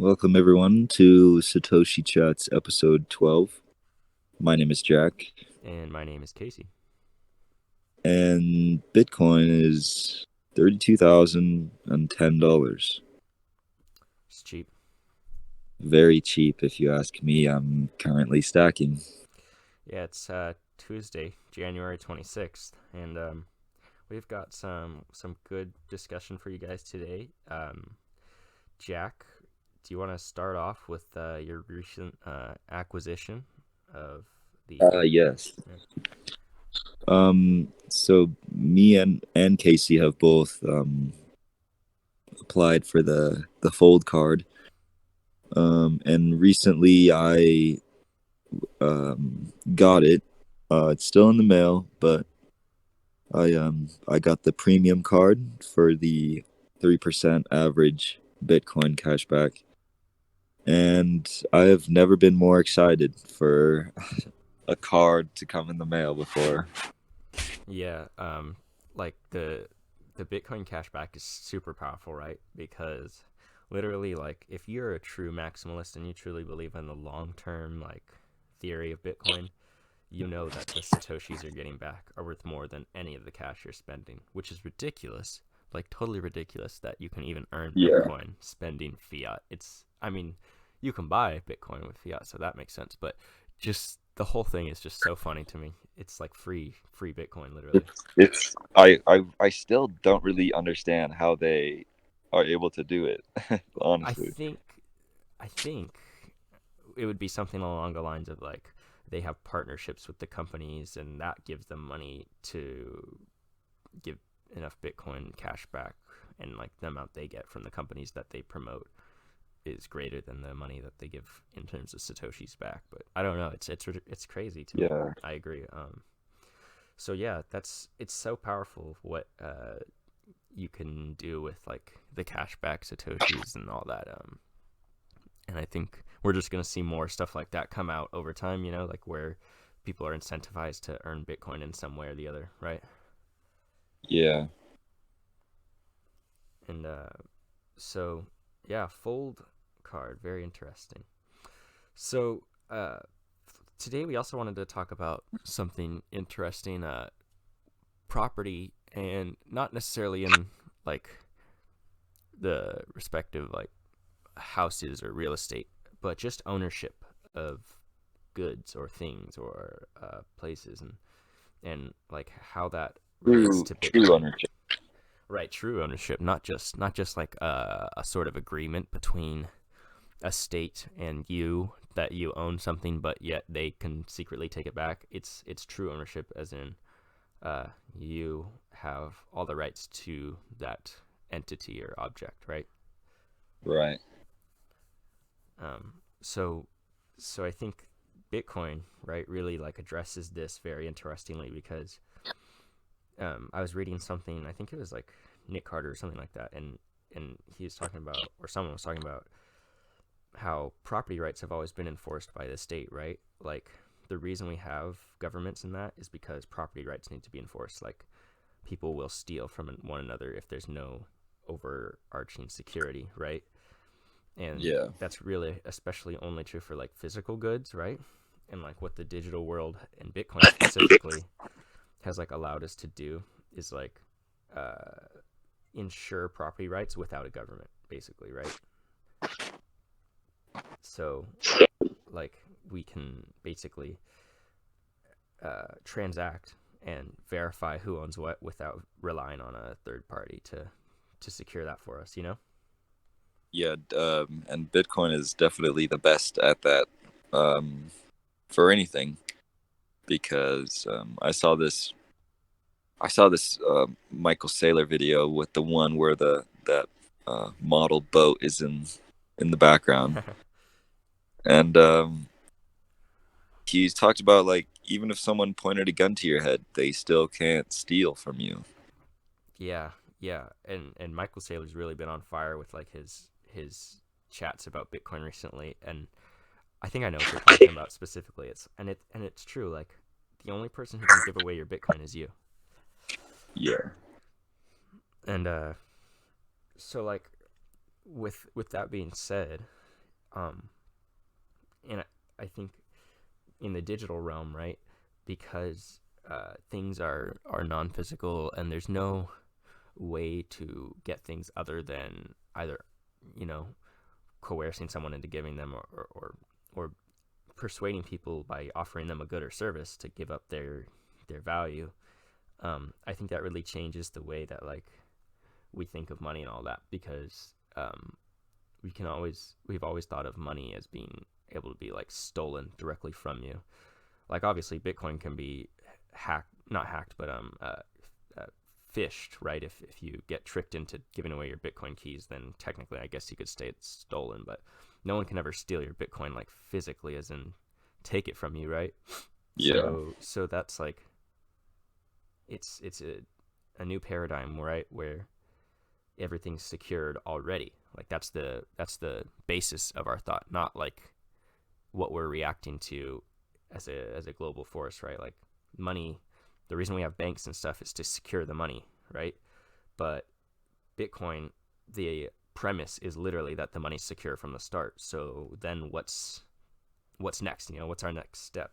Welcome everyone to Satoshi Chat's episode 12. My name is Jack, And my name is Casey. and Bitcoin is $32,010. It's cheap. Very cheap, if you ask me. I'm currently stacking. Yeah, it's Tuesday, January 26th, and we've got some good discussion for you guys today. Jack, do you want to start off with your recent acquisition of the Yes. yeah. So me and Casey have both applied for the Fold card. And recently I got it. It's still in the mail, but I got the premium card for the 3% average Bitcoin cashback. And I have never been more excited for a card to come in the mail before. Yeah, like the Bitcoin cashback is super powerful, right? Because literally, like, if you're a true maximalist and you truly believe in the long term like theory of Bitcoin, you know that the satoshis you're getting back are worth more than any of the cash you're spending, which is ridiculous, like totally ridiculous that you can even earn Yeah. Bitcoin spending fiat. I mean, you can buy Bitcoin with fiat, so that makes sense, but just the whole thing is just so funny to me. It's like free Bitcoin, literally. It's I still don't really understand how they are able to do it, I honestly. think, I think it would be something along the lines of like they have partnerships with the companies, and that gives them money to give enough Bitcoin cash back, and like the amount they get from the companies that they promote is greater than the money that they give in terms of satoshis back. But I don't know. It's crazy to me. Yeah. I agree. So yeah, it's so powerful what you can do with like the cashback satoshis and all that. And I think we're just gonna see more stuff like that come out over time. Like where people are incentivized to earn Bitcoin in some way or the other, right? Yeah. And so yeah, fold card, very interesting. So today we also wanted to talk about something interesting, property, and not necessarily in like the respective like houses or real estate, but just ownership of goods or things or places, and like how that relates True to true Bitcoin. ownership. Right, true ownership, not just like a sort of agreement between a state and you that you own something, but yet they can secretly take it back. It's true ownership, as in you have all the rights to that entity or object, right? Right. So I think Bitcoin, right, really like addresses this very interestingly because I was reading something. I think it was like Nick Carter or something like that, and he was talking about, or someone was talking about how property rights have always been enforced by the state, right? Like the reason we have governments in that is because property rights need to be enforced. Like people will steal from one another if there's no overarching security, right? And Yeah. that's really especially only true for like physical goods, right? And like what the digital world and Bitcoin specifically has like allowed us to do is like uh, ensure property rights without a government, basically, right? So like we can basically transact and verify who owns what without relying on a third party to secure that for us. Yeah, and Bitcoin is definitely the best at that, um, for anything, because I saw this Michael Saylor video with the one where the that model boat is in the background, and he's talked about like even if someone pointed a gun to your head, they still can't steal from you. Yeah, yeah, and Michael Saylor's really been on fire with like his chats about Bitcoin recently, and I think I know what you're talking about specifically. It's true. Like the only person who can give away your Bitcoin is you. Yeah, And so like with that being said, Um, and I think in the digital realm, right, because things are non-physical and there's no way to get things other than either, you know, coercing someone into giving them, or persuading people by offering them a good or service to give up their value. I think that really changes the way that like we think of money and all that, because we've always thought of money as being able to be like stolen directly from you. Like obviously Bitcoin can be not hacked, but uh, phished, right? If you get tricked into giving away your Bitcoin keys, then technically I guess you could say it's stolen, but no one can ever steal your Bitcoin like physically, as in take it from you, right? Yeah. So that's like it's a new paradigm, right? Where everything's secured already. Like that's the basis of our thought, not like what we're reacting to as a global force, right? Like money, the reason we have banks and stuff is to secure the money, right? But Bitcoin, the premise is literally that the money's secure from the start. So then what's next? You know, what's our next step?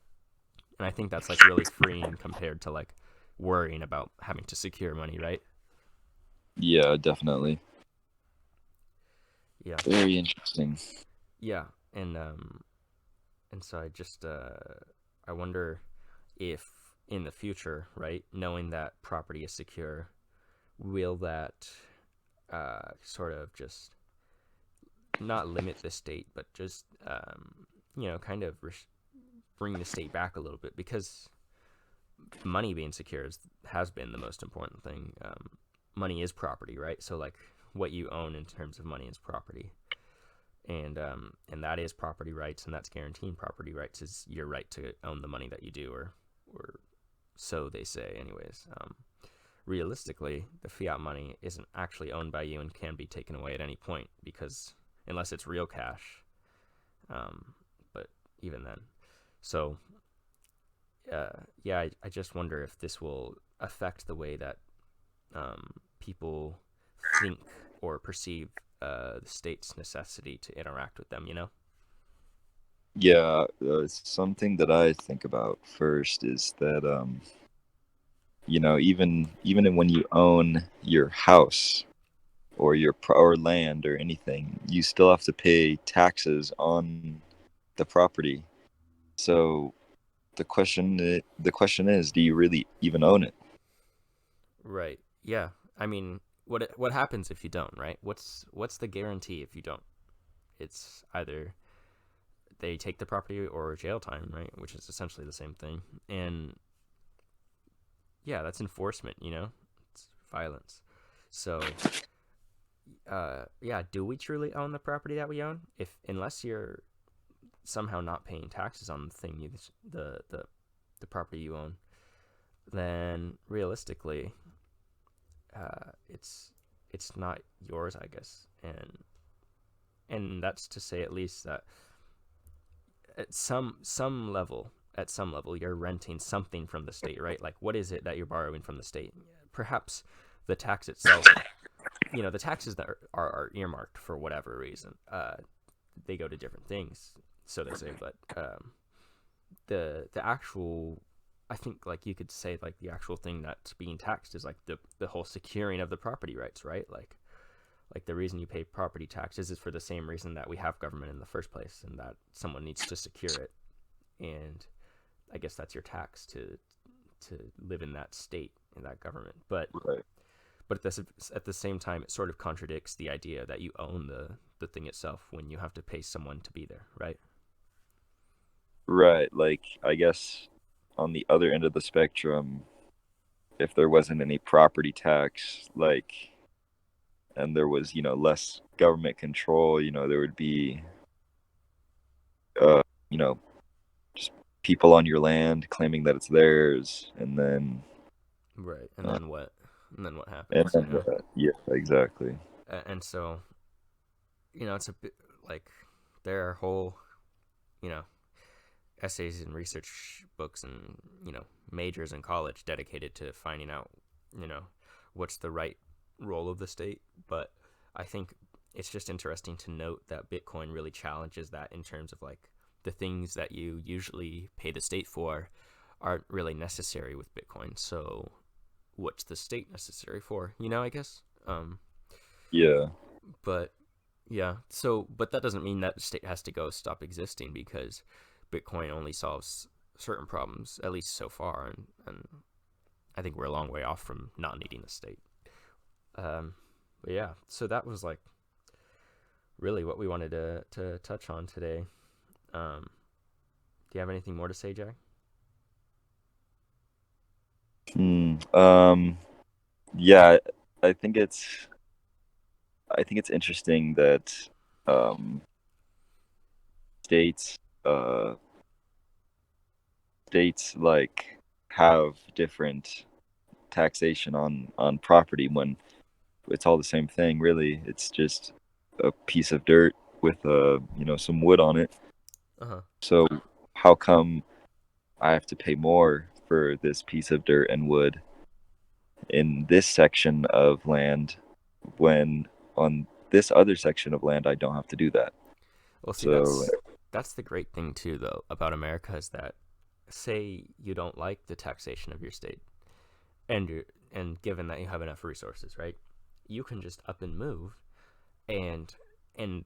And I think that's like really freeing compared to like worrying about having to secure money, right? Yeah, definitely. Yeah. Very interesting. Yeah. And so I wonder if in the future, right, knowing that property is secure, will that sort of just not limit the state, but just kind of bring the state back a little bit, because money being secure has been the most important thing. Money is property, right? So like what you own in terms of money is property, and that is property rights, and that's guaranteeing property rights is your right to own the money that you do, or so they say, anyways. Realistically, the fiat money isn't actually owned by you and can be taken away at any point, because unless it's real cash, but even then. So yeah, I just wonder if this will affect the way that people think or perceive the state's necessity to interact with them, you know? Yeah, something that I think about first is that even when you own your house or or land or anything, you still have to pay taxes on the property. So the question is, do you really even own it? Right. Yeah. I mean, what happens if you don't, right? What's the guarantee if you don't? It's either they take the property or jail time, right? Which is essentially the same thing. And yeah, that's enforcement, you know? It's violence. So, yeah, do we truly own the property that we own? If unless you're somehow not paying taxes on the thing the property you own, then realistically, it's not yours, I guess. And that's to say at least that at some level you're renting something from the state, right? Like what is it that you're borrowing from the state? Perhaps the tax itself, the taxes that are earmarked for whatever reason, they go to different things, so they say. But the actual, I think, like you could say, like the actual thing that's being taxed is like the whole securing of the property rights, right? Like the reason you pay property taxes is for the same reason that we have government in the first place, and that someone needs to secure it. And I guess that's your tax to live in that state, in that government. Right. But at the same time, it sort of contradicts the idea that you own the thing itself when you have to pay someone to be there, right? Right. Like, I guess on the other end of the spectrum, if there wasn't any property tax, like, and there was, less government control, there would be, uh, you know, just people on your land claiming that it's theirs, and then, Right. And uh, then what? And then what and happens? then yeah, exactly. And so it's a bit like there are whole you know essays and research books and majors in college dedicated to finding out you know what's the right role of the state. But I think it's just interesting to note that Bitcoin really challenges that in terms of like the things that you usually pay the state for aren't really necessary with Bitcoin. So what's the state necessary for? I guess. Yeah. But yeah, so but that doesn't mean that the state has to go stop existing because Bitcoin only solves certain problems, at least so far, and I think we're a long way off from not needing a state. But yeah, so that was like really what we wanted to touch on today. Do you have anything more to say, Jack? Hmm. Yeah, I think it's I think it's interesting that um, states uh, states like have different taxation on property when it's all the same thing. Really, it's just a piece of dirt with some wood on it. Uh huh. So how come I have to pay more for this piece of dirt and wood in this section of land when on this other section of land I don't have to do that? Well, see, So that's the great thing too, though, about America is that say you don't like the taxation of your state, and given that you have enough resources, right, you can just up and move, and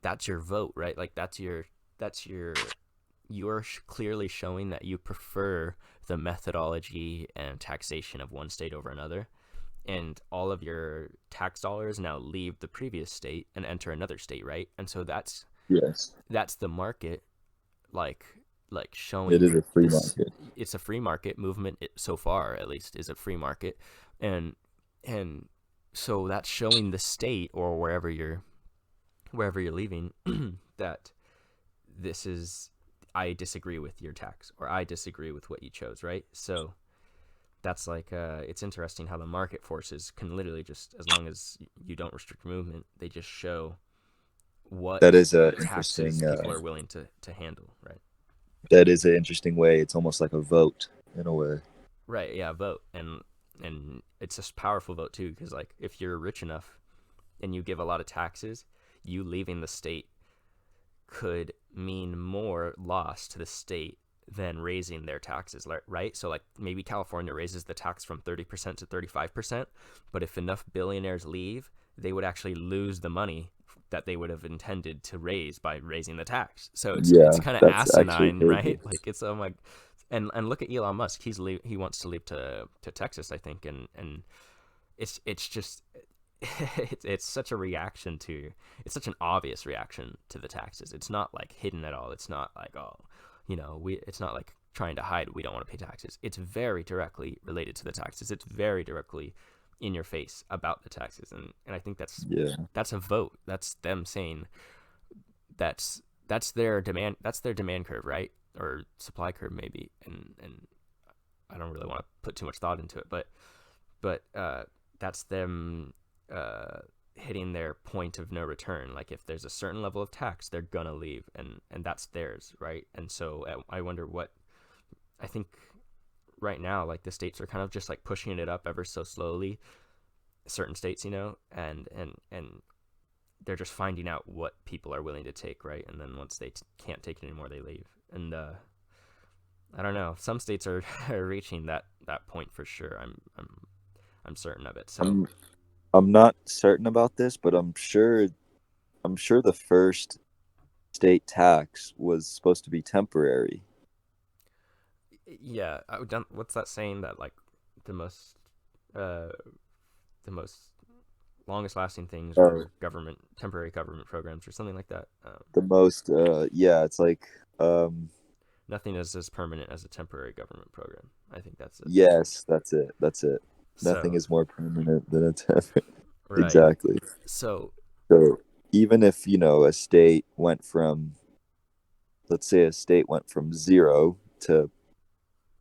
that's your vote, right? Like that's your you're clearly showing that you prefer the methodology and taxation of one state over another, and all of your tax dollars now leave the previous state and enter another state, right? And so yes, that's the market, like it is showing a free this. market. It's a free market movement, so far at least is a free market, and and so that's showing the state or wherever you're leaving that this is, I disagree with your tax or I disagree with what you chose, right? So that's like it's interesting how the market forces can literally just, as long as you don't restrict movement, they just show That what is a taxes interesting. people are willing to handle, right? That is an interesting way. It's almost like a vote in a way. Right, yeah, vote. And it's a powerful vote too, because like if you're rich enough and you give a lot of taxes, you leaving the state could mean more loss to the state than raising their taxes, right? So like maybe California raises the tax from 30% to 35%, but if enough billionaires leave, they would actually lose the money that they would have intended to raise by raising the tax. So it's Yeah, kind of that's actually asinine, crazy. right? Like it's, oh my. And look at Elon Musk. He wants to leave to Texas, I think, and it's just it's such a reaction to, it's such an obvious reaction to the taxes. It's not like hidden at all. It's not like, oh, we it's not like trying to hide we don't want to pay taxes. It's very directly related to the taxes. It's very directly in your face about the taxes, and I think Yeah, that's a vote. That's them saying that's their demand curve, right? Or supply curve maybe. And I don't really want to put too much thought into it, but that's them uh, hitting their point of no return. Like if there's a certain level of tax, they're gonna leave, and that's theirs, right? And so I wonder what, I think right now, like the states are kind of just like pushing it up ever so slowly. Certain states, and they're just finding out what people are willing to take, right? And then once they can't take it anymore, they leave. And I don't know. Some states are, are reaching that point for sure. I'm certain of it. So I'm I'm not certain about this, but I'm sure the first state tax was supposed to be temporary. yeah, what's that saying that like the most uh the most longest lasting things Uh, were temporary government programs or something like that. the most yeah, it's like Nothing is as permanent as a temporary government program. I think that's it. yes, that's it. That's it. Nothing So is more permanent than a temporary. right. Exactly. So So even if, a state went from, let's say a state went from 0 to zero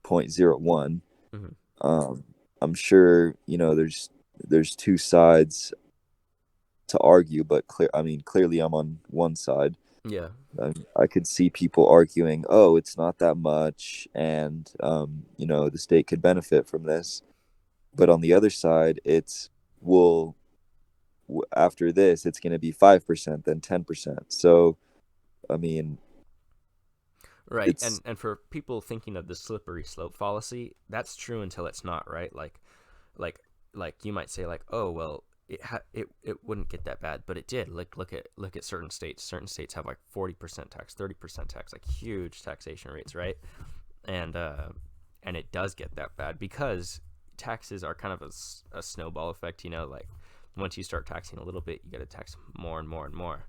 point zero 0.01, mhm. um, I'm sure, there's two sides to argue, but clearly I'm on one side. Yeah, I could see people arguing, oh, it's not that much, and the state could benefit from this. But on the other side, it's, well, after this it's going to be 5%, then 10%. So I mean, Right, it's and for people thinking of the slippery slope fallacy, that's true until it's not, right? Like like you might say like, oh well, it wouldn't get that bad, but it did. Like look at certain states. Certain states have like 40% tax, 30% tax, like huge taxation rates, right? And and it does get that bad because taxes are kind of a snowball effect. Like once you start taxing a little bit, you got to tax more and more and more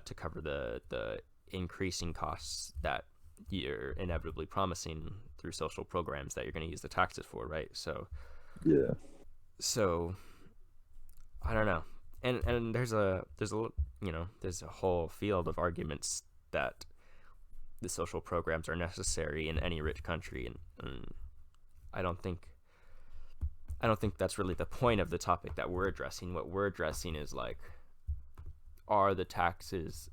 to cover the increasing costs that you're inevitably promising through social programs that you're going to use the taxes for, right? yeah, So I don't know, and there's a whole field of arguments that the social programs are necessary in any rich country, and I don't think I don't think that's really the point of the topic that we're addressing. What we're addressing is like, are the taxes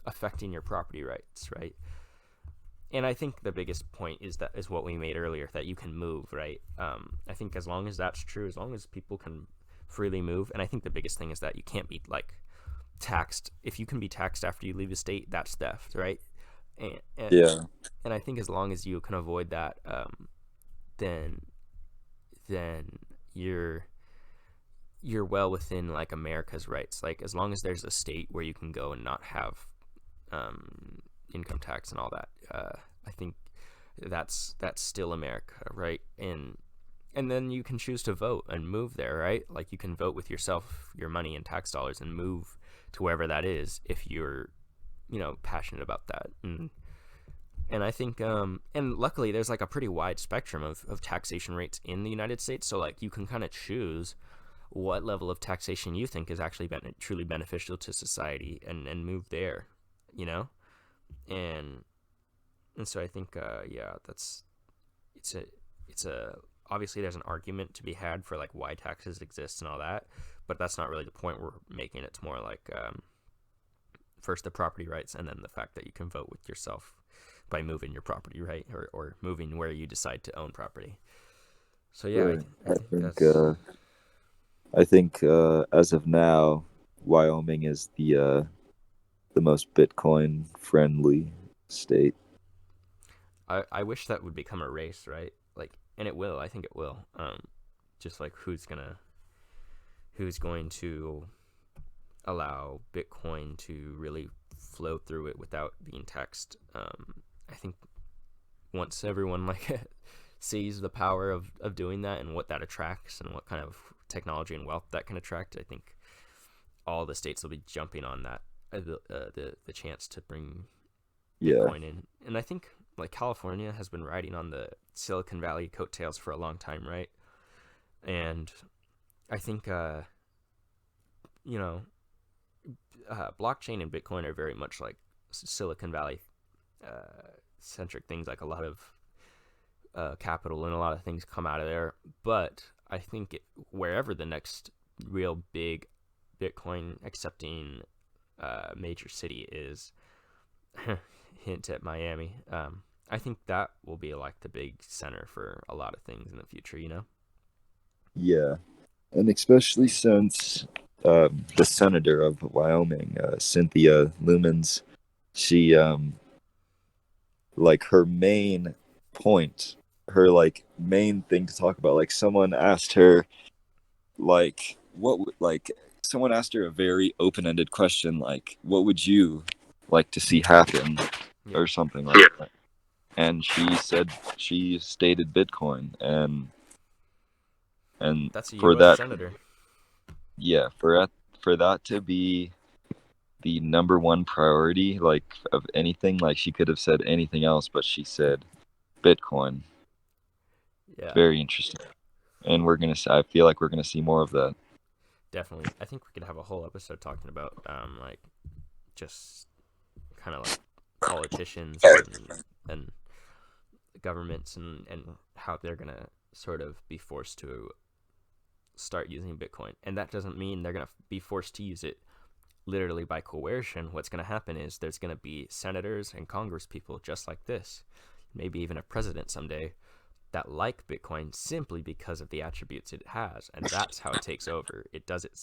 affecting your property rights, right? And I think the biggest point is what we made earlier, that you can move, right? I think as long as that's true, as long as people can freely move, and I think the biggest thing is that you can't be like taxed. If you can be taxed after you leave the state, that's theft, right? And and, yeah, and I think as long as you can avoid that, then then you're you're well within like America's rights. Like as long as there's a state where you can go and not have income tax and all that, I think that's still America, right? And then you can choose to vote and move there, right? Like you can vote with yourself, your money and tax dollars, and move to wherever that is if you're passionate about that. And I think and luckily there's like a pretty wide spectrum of taxation rates in the United States, so like you can kind of choose what level of taxation you think is actually truly beneficial to society, and move there, you know and and so I think yeah, it's a it's a obviously there's an argument to be had for like why taxes exist and all that, but that's not really the point we're making. It's more like first the property rights, and then the fact that you can vote with yourself by moving your property, right? Or moving where you decide to own property. So yeah, right. I think that's I think as of now, Wyoming is the most Bitcoin friendly state. I wish that would become a race, right? Like, and it will. I think it will. Just like who's going to allow Bitcoin to really flow through it without being taxed. I think once everyone like sees the power of doing that and what that attracts and what kind of technology and wealth that can attract, I think all the states will be jumping on that the chance to bring Yeah, Bitcoin in. And I think like California has been riding on the Silicon Valley coattails for a long time, right? And I think you know blockchain and Bitcoin are very much like Silicon Valley centric things. Like a lot of capital and a lot of things come out of there. But I think wherever the next real big Bitcoin accepting major city is, hint at Miami. I think that will be like the big center for a lot of things in the future. yeah, and especially since the senator of Wyoming, Cynthia Lumens, she like her main point, her like main thing to talk about. Like someone asked her, like like someone asked her a very open-ended question, like what would you like to see happen, Yeah, or something like that. And she stated Bitcoin, and that's a for U.S. that, senator. yeah, for that to be the number one priority, like of anything, like she could have said anything else, but she said Bitcoin. Yeah, Very interesting. And I feel like we're gonna see more of that. definitely. I think we could have a whole episode talking about like just kind of like politicians and governments and how they're gonna sort of be forced to start using Bitcoin. And that doesn't mean they're gonna be forced to use it literally by coercion. What's gonna happen is there's gonna be senators and Congress people just like this, maybe even a president someday, that like Bitcoin simply because of the attributes it has, and that's how it takes over. It does it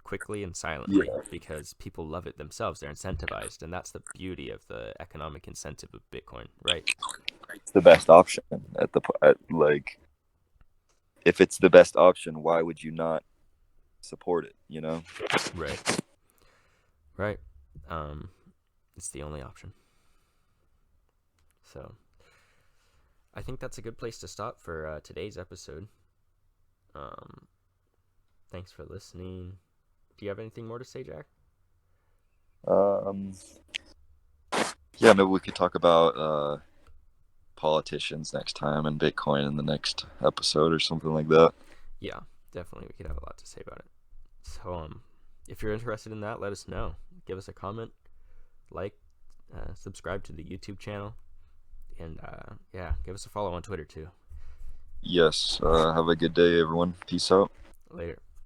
quickly and silently Yeah, because people love it themselves. They're incentivized, and that's the beauty of the economic incentive of Bitcoin, right? it's the best option like if it's the best option, why would you not support it? You know? Right. Right. Um, it's the only option. So I think that's a good place to stop for today's episode. Um, thanks for listening. Do you have anything more to say, Jack? Um, yeah, maybe we could talk about politicians next time and Bitcoin in the next episode or something like that. Yeah, definitely. We could have a lot to say about it. So, if you're interested in that, let us know. Give us a comment, like, subscribe to the YouTube channel, and yeah, give us a follow on Twitter too. Yes. Have a good day, everyone. Peace out. Later.